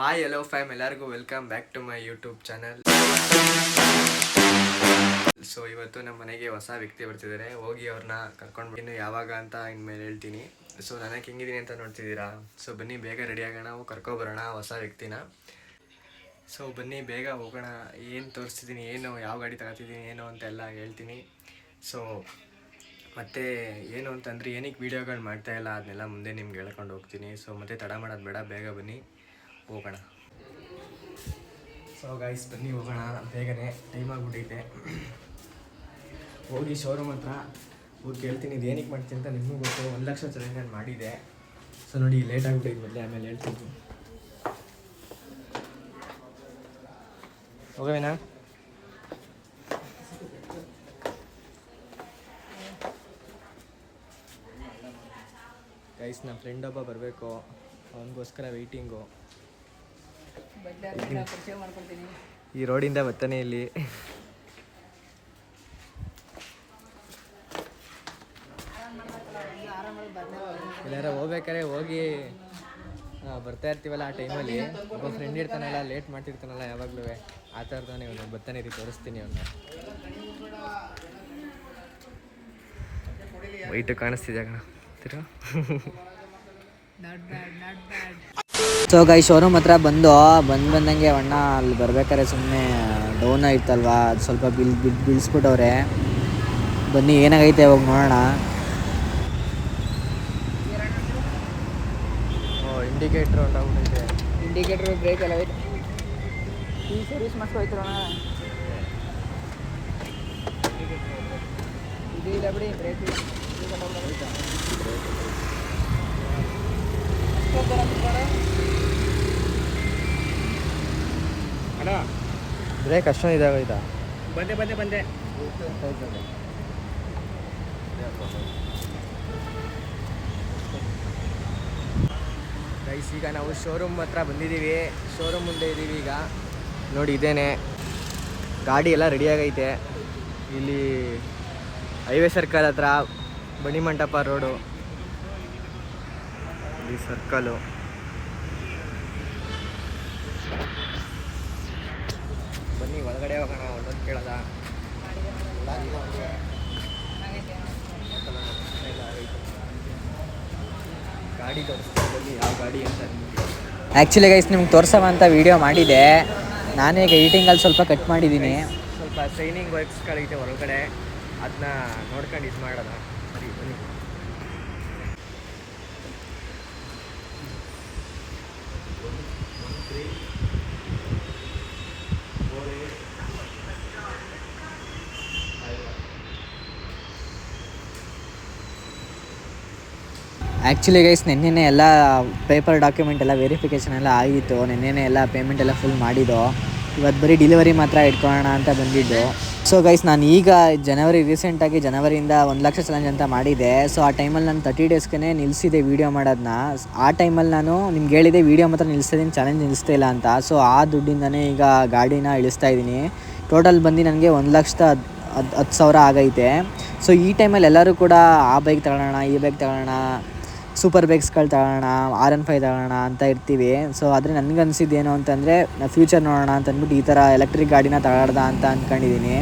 Hi hello fam, ಎಲ್ಲರಿಗೂ welcome back to my YouTube channel. So ಇವತ್ತು ನಮ್ಮ ಮನೆಗೆ ಹೊಸ ವ್ಯಕ್ತಿ ಬರ್ತಿದ್ದಾರೆ. ಹೋಗಿ ಅವ್ರನ್ನ ಕರ್ಕೊಂಡು ಇನ್ನು ಯಾವಾಗ ಅಂತ ಇನ್ಮೇಲೆ ಹೇಳ್ತೀನಿ. ಸೊ ನನಗೆ ಹೆಂಗಿದ್ದೀನಿ ಅಂತ ನೋಡ್ತಿದ್ದೀರಾ. ಸೊ ಬನ್ನಿ ಬೇಗ ರೆಡಿ ಆಗೋಣ, ನಾವು ಕರ್ಕೊಬರೋಣ ಹೊಸ ವ್ಯಕ್ತಿನ. ಸೊ ಬನ್ನಿ ಬೇಗ ಹೋಗೋಣ. ಏನು ತೋರಿಸ್ತಿದ್ದೀನಿ, ಏನು ಯಾವ ಗಾಡಿ ತಗೋತಿದ್ದೀನಿ, ಏನು ಅಂತೆಲ್ಲ ಹೇಳ್ತೀನಿ. ಸೊ ಮತ್ತು ಏನು ಅಂತಂದರೆ ಏನಕ್ಕೆ ವೀಡಿಯೋಗಳು ಮಾಡ್ತಾಯಿಲ್ಲ ಅದನ್ನೆಲ್ಲ ಮುಂದೆ ನಿಮ್ಗೆ ಹೇಳ್ಕೊಂಡು ಹೋಗ್ತೀನಿ. ಸೊ ಮತ್ತೆ ತಡ ಮಾಡೋದು ಬೇಡ, ಬೇಗ ಬನ್ನಿ ಹೋಗೋಣ. ಸೊ ಗೈಸ್ ಬನ್ನಿ ಹೋಗೋಣ ಬೇಗನೆ, ಟೈಮ್ ಆಗಿಬಿಟ್ಟೈತೆ. ಹೋಗಿ ಶೋರೂಮ್ ಹತ್ರ ಹೋಗಿ ಕೇಳ್ತೀನಿ ಇದು ಏನಕ್ಕೆ ಮಾಡ್ತೀನಿ ಅಂತ. ನಿಮಗೂ ಗೊತ್ತು, 1 ಲಕ್ಷ ಚಾಲೆಂಜ್ ನಾನು ಮಾಡಿದ್ದೆ. ಸೊ ನೋಡಿ ಲೇಟ್ ಆಗಿಬಿಟ್ಟೈತೆ, ಮೊದಲೇ ಆಮೇಲೆ ಹೇಳ್ತೀನಿ. ಹೋಗವೇನಾ ಗೈಸ್? ನಮ್ಮ ಫ್ರೆಂಡ್ ಒಬ್ಬ ಬರಬೇಕು, ಅವನಿಗೋಸ್ಕರ ವೆಯ್ಟಿಂಗು. ಈ ರೋಡಿಂದ ಬರ್ತಾನೆ ಇಲ್ಲಿ. ಎಲ್ಲಾರ ಹೋಗ್ಬೇಕಾರೆ ಹೋಗಿ ಬರ್ತಾ ಇರ್ತೀವಲ್ಲ ಆ ಟೈಮಲ್ಲಿ ಒಬ್ಬ ಫ್ರೆಂಡ್ ಇರ್ತಾನಲ್ಲ, ಲೇಟ್ ಮಾಡ್ತಿರ್ತಾನಲ್ಲ ಯಾವಾಗಲೂ, ಆ ಥರದಾನೆ ಇವನು ಬರ್ತಾನೆ ರೀ. ತೋರಿಸ್ತೀನಿ ಅವನ್ನ. ವೈಟು ಕಾಣಿಸ್ತಿದೆ ಕಣ ತಿರು. ಸೊ ಗೈ ಶೋರೂಮ್ ಹತ್ರ ಬಂದಂಗೆ ಅಣ್ಣ ಅಲ್ಲಿ ಬರ್ಬೇಕಾದ್ರೆ ಸುಮ್ಮನೆ ಡೌನ್ ಆಯ್ತಲ್ವಾ, ಅದು ಸ್ವಲ್ಪ ಬೀಳಿಸ್ಬಿಟ್ಟವ್ರೆ. ಬನ್ನಿ ಏನಾಗೈತೆ ಅವಾಗ ನೋಡೋಣ. ಇಂಡಿಕೇಟ್ರ್ ಹೊಂಟೋಗ್ಬಿಟ್ಟೈತೆ. ಇಂಡಿಕೇಟ್ರ್ ಬ್ರೇಕ್ ಎಲ್ಲ ಐತೆ. ಈ ಸರ್ವಿಸ್ ಮಾಡಿಸ್ಕೋಯ್ತಿರೋಣ. ಇದು ಇಲ್ಲ ಬಿಡಿ, ಬ್ರೇಕ್ ಅಣ್ಣ, ಬ್ರೇಕ್ ಅಷ್ಟೊಂದು ಇದಾಗೋಯ್ತಾ? ಬಂದೆ ಗೈಸ್, ಈಗ ನಾವು ಶೋರೂಮ್ ಹತ್ರ ಬಂದಿದ್ದೀವಿ. ಶೋರೂಮ್ ಮುಂದೆ ಇದ್ದೀವಿ ಈಗ. ನೋಡಿ ಇದೇನೆ ಗಾಡಿ ಎಲ್ಲ ರೆಡಿಯಾಗೈತೆ. ಇಲ್ಲಿ ಹೈವೇ ಸರ್ಕಲ್ ಹತ್ರ ಬಣಿಮಂಟಪ ರೋಡು, ಇಲ್ಲಿ ಸರ್ಕಲು. ಬನ್ನಿ ಒಳಗಡೆ ಹೋಗೋಣ, ಒಂದೊಂದು ಕೇಳೋದ. ಗಾಡಿ ತೋರಿಸ್ತಾ ಬನ್ನಿ, ಯಾವ ಗಾಡಿ ಅಂತ. ಆ್ಯಕ್ಚುಲಿ ಗೈಸ್ ನಿಮ್ಗೆ ತೋರ್ಸವ ಅಂತ ವೀಡಿಯೋ ಮಾಡಿದೆ. ನಾನೀಗ ಎಡಿಟಿಂಗಲ್ಲಿ ಸ್ವಲ್ಪ ಕಟ್ ಮಾಡಿದ್ದೀನಿ. ಸ್ವಲ್ಪ ಶೈನಿಂಗ್ ವರ್ಕ್ಸ್ಗಳೈತೆ ಹೊರಗಡೆ, ಅದನ್ನ ನೋಡ್ಕೊಂಡು ಇದು ಮಾಡೋಣ. ಸರಿ ಬನ್ನಿ. ಆ್ಯಕ್ಚುಲಿ ಗೈಸ್ ನೆನ್ನೆನೇ ಎಲ್ಲ ಪೇಪರ್ ಡಾಕ್ಯುಮೆಂಟ್ ಎಲ್ಲ ವೆರಿಫಿಕೇಷನ್ ಎಲ್ಲ ಆಗಿತ್ತು. ನೆನ್ನೆನೇ ಎಲ್ಲ ಪೇಮೆಂಟ್ ಎಲ್ಲ ಫುಲ್ ಮಾಡಿದ್ದು. ಇವತ್ತು ಬರೀ ಡೆಲಿವರಿ ಮಾತ್ರ ಇಟ್ಕೊಳ್ಳೋಣ ಅಂತ ಬಂದಿದ್ದು. ಸೊ ಗೈಸ್ ನಾನು ಈಗ ರೀಸೆಂಟಾಗಿ ಜನವರಿಯಿಂದ 1 ಲಕ್ಷ ಚಾಲೆಂಜ್ ಅಂತ ಮಾಡಿದ್ದೆ. ಸೊ ಆ ಟೈಮಲ್ಲಿ ನಾನು 30 ಡೇಸ್ಗೆ ನಿಲ್ಲಿಸಿದೆ ವೀಡಿಯೋ ಮಾಡೋದನ್ನ. ಆ ಟೈಮಲ್ಲಿ ನಾನು ನಿಮ್ಗೆ ಹೇಳಿದೆ ವೀಡಿಯೋ ಮಾತ್ರ ನಿಲ್ಲಿಸ್ತಿದ್ದೀನಿ, ಚಾಲೆಂಜ್ ನಿಲ್ಲಿಸ್ತಾ ಇಲ್ಲ ಅಂತ. ಸೊ ಆ ದುಡ್ಡಿಂದನೇ ಈಗ ಗಾಡಿನ ಇಳಿಸ್ತಾ ಇದ್ದೀನಿ. ಟೋಟಲ್ ಬಂದು ನನಗೆ 1,10,000 ಆಗೈತೆ. ಸೊ ಈ ಟೈಮಲ್ಲಿ ಎಲ್ಲರೂ ಕೂಡ ಆ ಬೈಕ್ ತಗೊಳ್ಳೋಣ, ಈ ಬೈಕ್ ತಗೊಳ್ಳೋಣ, ಸೂಪರ್ ಬೈಕ್ಸ್ಗಳು ತಗೊಳ್ಳೋಣ, R15 ತಗೊಳ್ಳೋಣ ಅಂತ ಇರ್ತೀವಿ. ಸೊ ಆದರೆ ನನಗೆ ಅನಿಸಿದ್ದು ಏನು ಅಂತಂದರೆ ಫ್ಯೂಚರ್ ನೋಡೋಣ ಅಂತ ಅಂದ್ಬಿಟ್ಟು ಈ ಥರ ಎಲೆಕ್ಟ್ರಿಕ್ ಗಾಡಿನ ತಗೊಳ್ದ ಅಂತ ಅಂದ್ಕೊಂಡಿದ್ದೀನಿ.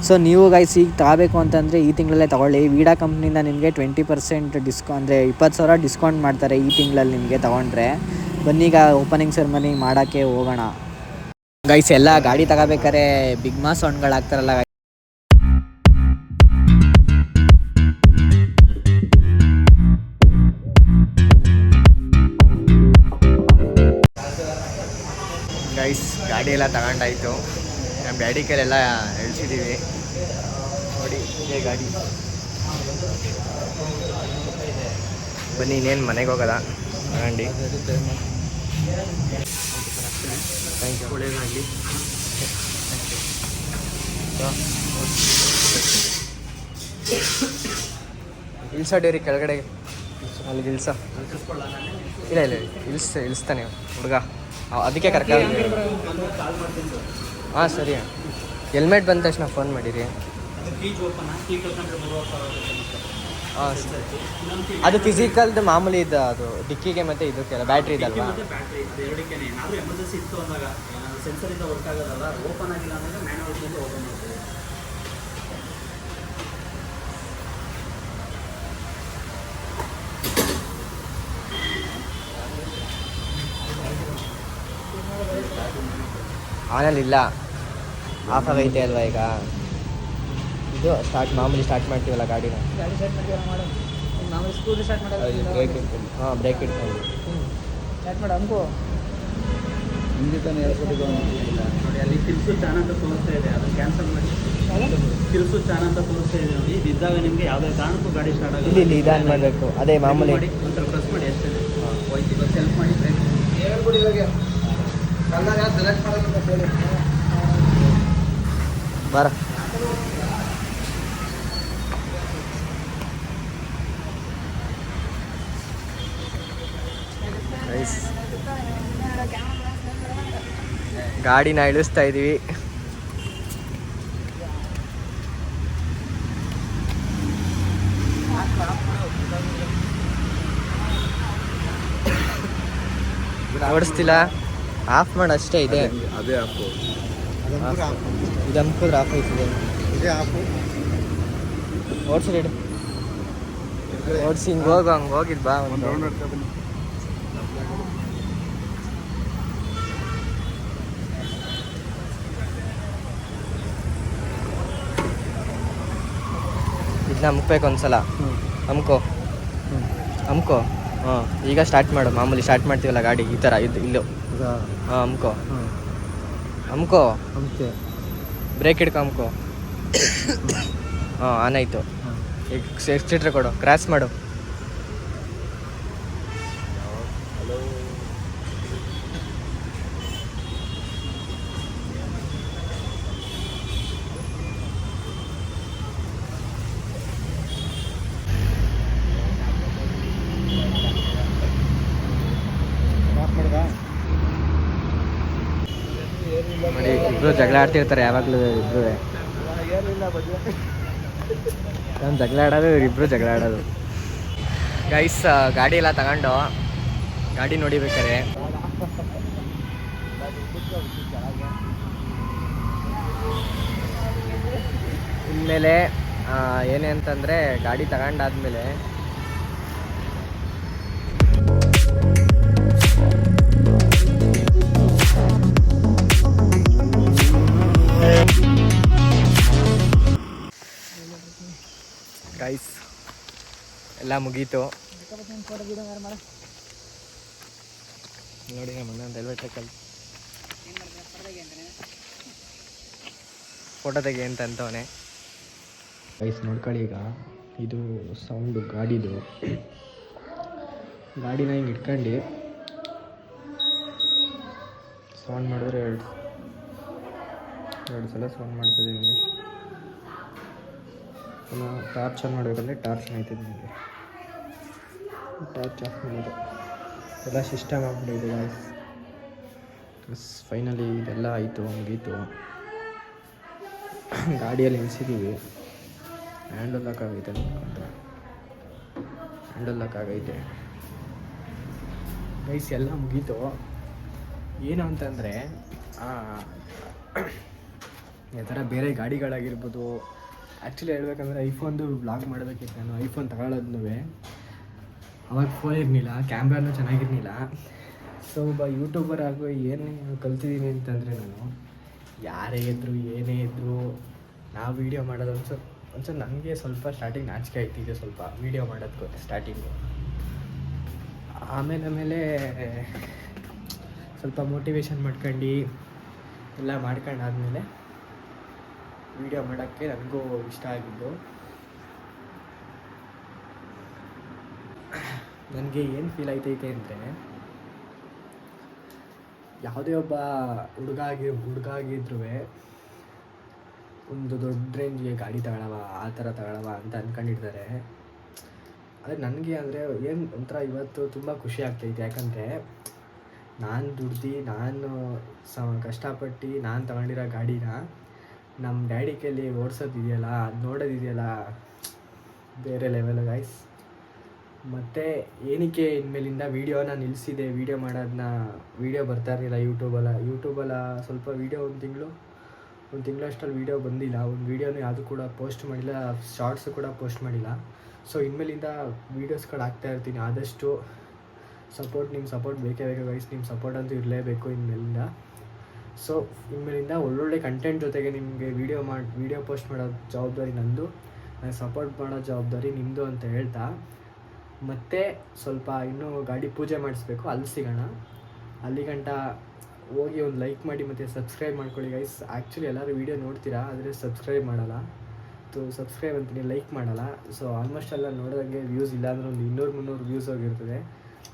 ಸೊ ನೀವು ಗೈಸ್ ಈಗ ತಗೋಬೇಕು ಅಂತಂದರೆ ಈ ತಿಂಗಳಲ್ಲೇ ತೊಗೊಳ್ಳಿ. ವೀಡಾ ಕಂಪ್ನಿಯಿಂದ ನಿಮಗೆ 20% ಅಂದರೆ 20,000 ಡಿಸ್ಕೌಂಟ್ ಮಾಡ್ತಾರೆ ಈ ತಿಂಗಳಲ್ಲಿ ನಿಮಗೆ ತೊಗೊಂಡ್ರೆ. ಬನ್ನೀಗ ಓಪನಿಂಗ್ ಸೆರೆಮನಿ ಮಾಡೋಕ್ಕೆ ಹೋಗೋಣ. ಗೈಸ್ ಎಲ್ಲ ಗಾಡಿ ತಗೋಬೇಕಾದ್ರೆ ಬಿಗ್ ಮಾಸ್ ಸೌಂಡ್ಗಳಾಗ್ತಾರಲ್ಲ, ಗೈಸ್ ಗಾಡಿ ಎಲ್ಲ ತಗೊಂಡಾಯಿತು. ನಮ್ಮ ಡ್ಯಾಡಿ ಕೈಲೆಲ್ಲ ಇಳಿಸಿದ್ದೀವಿ. ನೋಡಿ ಇದೇ ಗಾಡಿ. ಬನ್ನಿ ಇನ್ನೇನು ಮನೆಗೆ ಹೋಗೋದ ತಗೊಂಡು. ಥ್ಯಾಂಕ್ ಯು, ಒಳ್ಳೇದಾಗಲಿ. ಇಳಿಸೋಡಿ ಕೆಳಗಡೆ, ಅಲ್ಲಿ ಇಳಿಸ. ಇಲ್ಲ ಇಳಿಸ್ತಾನೆ ಹುಡುಗ, ಅದಕ್ಕೆ ಕರ್ಕೊಂಡು. ಹಾಂ ಸರಿ, ಹೆಲ್ಮೆಟ್ ಬಂದ ತಕ್ಷಣ ಫೋನ್ ಮಾಡಿರಿ. ಹಾಂ ಅದು ಫಿಸಿಕಲ್ದು ಮಾಮೂಲಿ ಇದೆ, ಅದು ಡಿಕ್ಕಿಗೆ ಮತ್ತು ಇದಕ್ಕೆಲ್ಲ ಬ್ಯಾಟ್ರಿ ಇದಲ್ವಾ? ಮತ್ತು ಬ್ಯಾಟ್ರಿ ಅದು ಎರಡಕ್ಕೆ ಏನಾದರೂ ಎಮರ್ಜೆನ್ಸಿ ಇತ್ತು ಅಂದಾಗ ಸೆನ್ಸರಿಂದ ವರ್ಕ್ ಆಗೋದಲ್ಲ, ಓಪನ್ ಆಗಿಲ್ಲ ಅಂದರೆ ಮ್ಯಾನುವಲ್ ಓಪನ್ ಮಾಡ್ತೀವಿ. ಆನಲ್ಲಿ ಇಲ್ಲ, ಆಫ್ ಆಗೈತೆ ಅಲ್ವಾ ಈಗ? ಇದು ಸ್ಟಾರ್ಟ್ ಮಾಮೂಲಿ ಸ್ಟಾರ್ಟ್ ಮಾಡ್ತೀವಲ್ಲ ಗಾಡಿನ, ಗಾಡಿ ಸ್ಟಾರ್ಟ್ ಮಾಡ್ತೀವಿ ಮಾಡೋದು. ಮಾಮೂಲಿ ಸ್ಕೂಟಿ ಸ್ಟಾರ್ಟ್ ಮಾಡೋದು. ಬ್ರೇಕ್ ಇಟ್ಕೊಂಡು, ಹಾಂ ಬ್ರೇಕ್ ಇಟ್ಕೊಂಡು ಸ್ಟಾರ್ಟ್ ಮಾಡು ಅಂಕು. ಹಿಂದೆ ತಾನೇ ಹೇಳ್ಕೊಟ್ಟಿದ್ದು ನೋಡಿ, ಅಲ್ಲಿ ಕಿಲ್ಸು ಚಾನ್ ಅಂತ ತೋರಿಸ್ತಾ ಇದೆ, ಅದನ್ನು ಕ್ಯಾನ್ಸಲ್ ಮಾಡಿ. ಕಿಲ್ಸು ಚಾನ್ ಅಂತ ತೋರಿಸ್ತಾ ಇದೆ ನೋಡಿ, ಇದ್ದಾಗ ನಿಮಗೆ ಯಾವುದೇ ಕಾರಣಕ್ಕೂ ಗಾಡಿ ಸ್ಟಾರ್ಟ್ ಆಗೋದು. ಇಲ್ಲಿ ಇದಾನ್ ಮಾಡಬೇಕು, ಅದೇ ಮಾಮೂಲಿ ಮಾಡಿ ಒಂಥರ ಪ್ರೆಸ್ ಮಾಡಿ ಅಷ್ಟೇ. ಹೋಯ್ತು, ಇವಾಗ ಸೆಲ್ಫ್ ಮಾಡಿ ಬ್ರೇಕ್ ಬರ. ಗಾಡಿನ ಇಳಿಸ್ತಾ ಇದೀವಿ. ಓಡಿಸ್ತಿಲ್ಲ, ಆಫ್ ಮಾಡಿ ಅಷ್ಟೇ ಇದೆ. ಅದೇ ಆಫು, ಇದು ಅಮ್ಕಿದ್ರೆ ಆಫ್ ಆಯ್ತದೆ. ಇದೇ ಆಫು. ಓಡಿಸಿ ರೆಡಿ, ಓಡಿಸಿ ಹಿಂಗೆ ಹೋಗು, ಹಂಗೆ ಹೋಗಿದ್ ಬಾ ಒಂದು ರೌಂಡ್ ಹೊಡ್ಕೊ ಬನ್ನಿ. ಇದನ್ನ ಅಮ್ಕ್ಬೇಕು ಒಂದ್ಸಲ. ಅಮ್ಕೋ ಅಮ್ಕೋ. ಹಾಂ, ಈಗ ಸ್ಟಾರ್ಟ್ ಮಾಡು, ಮಾಮೂಲಿ ಸ್ಟಾರ್ಟ್ ಮಾಡ್ತೀವಲ್ಲ ಗಾಡಿ ಈ ಥರ ಇದು ಇಲ್ಲು. ಹಾಂ ಅಮ್ಕೋ ಅಮ್ಕೋ, ಬ್ರೇಕ್ ಹಿಡ್ಕೊ ಅಮ್ಕೋ. ಹಾಂ ಆನ್ ಆಯಿತು. ಈಗ ಎಕ್ಸಿಟ್ರ್ ಕೊಡು, ಕ್ರಾಸ್ ಮಾಡು. ನೋಡಿ ಇಬ್ರು ಜಗಳ ಆಡ್ತಿರ್ತಾರೆ ಯಾವಾಗಲೂ, ಇಬ್ರು ನಾನು ಜಗಳ ಆಡೋದು, ಇಬ್ಬರು ಜಗಳ ಆಡೋದು. ಗೈಸ್ ಗಾಡಿ ಎಲ್ಲ ತಗೊಂಡು ಗಾಡಿ ನೋಡಿಬೇಕಾರೆ ಇನ್ಮೇಲೆ ಏನೇ ಅಂತಂದರೆ ಗಾಡಿ ತಗೊಂಡಾದ್ಮೇಲೆ ಗೈಸ್ ಎಲ್ಲ ಮುಗೀತು ನೋಡಿ. ನಮ್ಮ ಅಣ್ಣ ರೈಲ್ವೆ ಟ್ರ್ಯಾಕಲ್ಲಿ ಫೋಟೋ ತೆಗಿ ಅಂತ ಅಂತವನೇ. ಗೈಸ್ ನೋಡ್ಕೊಳ್ಳಿ, ಈಗ ಇದು ಸೌಂಡು ಗಾಡಿದು. ಗಾಡಿನ ಹಿಂಗೆ ಇಟ್ಕೊಂಡು ಸೌಂಡ್ ಮಾಡಿದ್ರೆ ಎರಡು ಸಲ ಸೌಂಡ್ ಮಾಡ್ತದೆ. ನಿಮಗೆ ಪುನಃ ಟಾರ್ಚ್ ಆನ್ ಮಾಡಬೇಕಂದ್ರೆ ಟಾರ್ಚ್ ಆಯ್ತದೆ. ನಿಮಗೆ ಟಾರ್ಚ್ ಆಫ್ ಮಾಡೋದು ಎಲ್ಲ ಸಿಸ್ಟಮ್ ಆಗ್ಬಿಟ್ಟಿದೆ ಗಾಯ್ಸ್. ಫೈನಲಿ ಇದೆಲ್ಲ ಆಯಿತು, ಮುಗೀತು. ಗಾಡಿಯಲ್ಲಿ ನಿಲ್ಸಿದ್ದೀವಿ. ಹ್ಯಾಂಡಲ್ ಲಾಕ್ ಆಗೈತೆ, ನೋಡ್ಕೊಂಡ್ರೆ ಹ್ಯಾಂಡಲ್ ಲಾಕ್ ಆಗೈತೆ ಗೈಸ್. ಎಲ್ಲ ಮುಗೀತು. ಏನು ಅಂತಂದರೆ ಈ ಥರ ಬೇರೆ ಗಾಡಿಗಳಾಗಿರ್ಬೋದು. ಆ್ಯಕ್ಚುಲಿ ಹೇಳ್ಬೇಕಂದ್ರೆ ಐಫೋನ್ದು ವ್ಲಾಗ್ ಮಾಡಬೇಕಿತ್ತು ನಾನು. ಐಫೋನ್ ತಗೊಳ್ಳೋದ್ನೂ ಅವಾಗ ಫೋನ್ ಇರಲಿಲ್ಲ, ಕ್ಯಾಮ್ರಾನೂ ಚೆನ್ನಾಗಿರಲಿಲ್ಲ. ಸೊ ಒಬ್ಬ ಯೂಟ್ಯೂಬರ್ ಆಗೋ ಏನು ಕಲ್ತಿದ್ದೀನಿ ಅಂತಂದರೆ, ನಾನು ಯಾರೇ ಇದ್ದರು ಏನೇ ಇದ್ದರೂ ನಾವು ವೀಡಿಯೋ ಮಾಡೋದು ಒಂದ್ಸಲ ನನಗೆ ಸ್ವಲ್ಪ ಸ್ಟಾರ್ಟಿಂಗ್ ನಾಚಿಕೆ ಆಯ್ತಿದೆ ಸ್ವಲ್ಪ ವೀಡಿಯೋ ಮಾಡೋದಕ್ಕೂ ಸ್ಟಾರ್ಟಿಂಗು. ಆಮೇಲೆ ಸ್ವಲ್ಪ ಮೋಟಿವೇಶನ್ ಮಾಡ್ಕೊಂಡು ಎಲ್ಲ ಮಾಡ್ಕೊಂಡಾದ್ಮೇಲೆ ವೀಡಿಯೋ ಮಾಡೋಕ್ಕೆ ನನಗೂ ಇಷ್ಟ ಆಗಿದ್ದು. ನನಗೆ ಏನು ಫೀಲ್ ಆಯ್ತೈತೆ ಅಂದರೆ, ಯಾವುದೇ ಒಬ್ಬ ಹುಡುಗ ಆಗಿದ್ರೂ ಒಂದು ದೊಡ್ಡ ರೇಂಜ್ಗೆ ಗಾಡಿ ತಗೊಳವ, ಆ ಥರ ತಗೊಳವ ಅಂತ ಅಂದ್ಕೊಂಡಿರ್ತಾರೆ. ಆದರೆ ನನಗೆ ಅಂದರೆ ಏನು ಒಂಥರ ಇವತ್ತು ತುಂಬ ಖುಷಿ ಆಗ್ತೈತೆ. ಯಾಕಂದರೆ ನಾನು ದುಡ್ದು ನಾನು ಕಷ್ಟಪಟ್ಟು ನಾನು ತಗೊಂಡಿರೋ ಗಾಡಿನ ನಮ್ಮ ಡ್ಯಾಡಿ ಕೈಲಿ ಓಡಿಸೋದಿದೆಯಲ್ಲ, ಅದು ನೋಡೋದಿದೆಯಲ್ಲ, ಬೇರೆ ಲೆವೆಲ್ ಗೈಸ್. ಮತ್ತು ಏನಕ್ಕೆ ಇನ್ಮೇಲಿಂದ ವೀಡಿಯೋನ ನಿಲ್ಲಿಸಿದೆ, ವೀಡಿಯೋ ಮಾಡೋದನ್ನ ವೀಡಿಯೋ ಬರ್ತಾ ಇರಲಿಲ್ಲ ಯೂಟ್ಯೂಬಲ್ಲ ಸ್ವಲ್ಪ ವೀಡಿಯೋ ಒಂದು ತಿಂಗಳು ಅಷ್ಟರಲ್ಲಿ ವೀಡಿಯೋ ಬಂದಿಲ್ಲ, ಒಂದು ವೀಡಿಯೋನೂ ಯಾವುದು ಕೂಡ ಪೋಸ್ಟ್ ಮಾಡಿಲ್ಲ, ಶಾರ್ಟ್ಸು ಕೂಡ ಪೋಸ್ಟ್ ಮಾಡಿಲ್ಲ. ಸೊ ಇನ್ಮೇಲಿಂದ ವೀಡಿಯೋಸ್ಗಳು ಹಾಕ್ತಾ ಇರ್ತೀನಿ. ಆದಷ್ಟು ನಿಮ್ಮ ಸಪೋರ್ಟ್ ಬೇಕೇ ಬೇಕು ಗೈಸ್, ನಿಮ್ಮ ಸಪೋರ್ಟ್ ಅಂತೂ ಇರಲೇಬೇಕು ಇನ್ಮೇಲಿಂದ. ಸೊ ಇನ್ಮೇಲಿಂದ ಒಳ್ಳೊಳ್ಳೆ ಕಂಟೆಂಟ್ ಜೊತೆಗೆ ನಿಮಗೆ ವೀಡಿಯೋ ಪೋಸ್ಟ್ ಮಾಡೋ ಜವಾಬ್ದಾರಿ ನಂದು, ನಾನು ಸಪೋರ್ಟ್ ಮಾಡೋ ಜವಾಬ್ದಾರಿ ನಿಮ್ಮದು ಅಂತ ಹೇಳ್ತಾ, ಮತ್ತು ಸ್ವಲ್ಪ ಇನ್ನೂ ಗಾಡಿ ಪೂಜೆ ಮಾಡಿಸ್ಬೇಕು, ಅಲ್ಲಿ ಸಿಗೋಣ. ಅಲ್ಲಿಗಂಟ ಹೋಗಿ ಒಂದು ಲೈಕ್ ಮಾಡಿ ಮತ್ತು ಸಬ್ಸ್ಕ್ರೈಬ್ ಮಾಡ್ಕೊಳ್ಳಿ ಗೈಸ್. ಆ್ಯಕ್ಚುಲಿ ಎಲ್ಲರೂ ವೀಡಿಯೋ ನೋಡ್ತೀರಾ, ಆದರೆ ಸಬ್ಸ್ಕ್ರೈಬ್ ಮಾಡಲ್ಲ. ಸಬ್ಸ್ಕ್ರೈಬ್ ಅಂತೀನಿ, ಲೈಕ್ ಮಾಡಲ್ಲ. ಸೊ ಆಲ್ಮೋಸ್ಟ್ ಎಲ್ಲ ನೋಡೋದಂಗೆ ವ್ಯೂಸ್ ಇಲ್ಲ ಅಂದರೆ ಒಂದು 200-300 ವ್ಯೂಸ್ ಹೋಗಿರ್ತದೆ.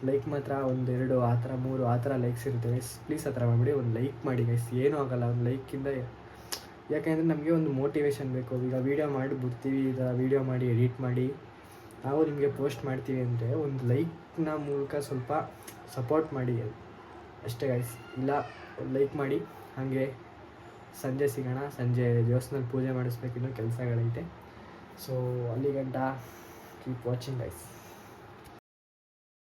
ಲೈಕ್ ಮಾತ್ರ 1, 2 ಆ ಥರ 3 ಆ ಥರ ಲೈಕ್ಸ್ ಇರುತ್ತೆ ಗೈಸ್. ಪ್ಲೀಸ್ ಆ ಥರ ಮಾಡಿಬಿಡಿ, ಒಂದು ಲೈಕ್ ಮಾಡಿ ಗೈಸ್, ಏನೂ ಆಗೋಲ್ಲ ಒಂದು ಲೈಕಿಂದ. ಯಾಕೆಂದರೆ ನಮಗೆ ಒಂದು ಮೋಟಿವೇಶನ್ ಬೇಕು. ಈಗ ವೀಡಿಯೋ ಮಾಡಿಬಿಡ್ತೀವಿ, ಈಗ ವೀಡಿಯೋ ಮಾಡಿ ಎಡಿಟ್ ಮಾಡಿ ನಾವು ನಿಮಗೆ ಪೋಸ್ಟ್ ಮಾಡ್ತೀವಿ ಅಂದರೆ ಒಂದು ಲೈಕ್ನ ಮೂಲಕ ಸ್ವಲ್ಪ ಸಪೋರ್ಟ್ ಮಾಡಿ ಅಷ್ಟೇ ಗೈಸ್. ಇಲ್ಲ ಒಂದು ಲೈಕ್ ಮಾಡಿ. ಹಾಗೆ ಸಂಜೆ ಸಿಗೋಣ. ಸಂಜೆ ದೇವಸ್ಥಾನದಲ್ಲಿ ಪೂಜೆ ಮಾಡಿಸ್ಬೇಕು, ಇನ್ನೂ ಕೆಲಸಗಳೈತೆ. ಸೊ ಅಲ್ಲಿಗಂಟ ಕೀಪ್ ವಾಚಿಂಗ್ ಗೈಸ್.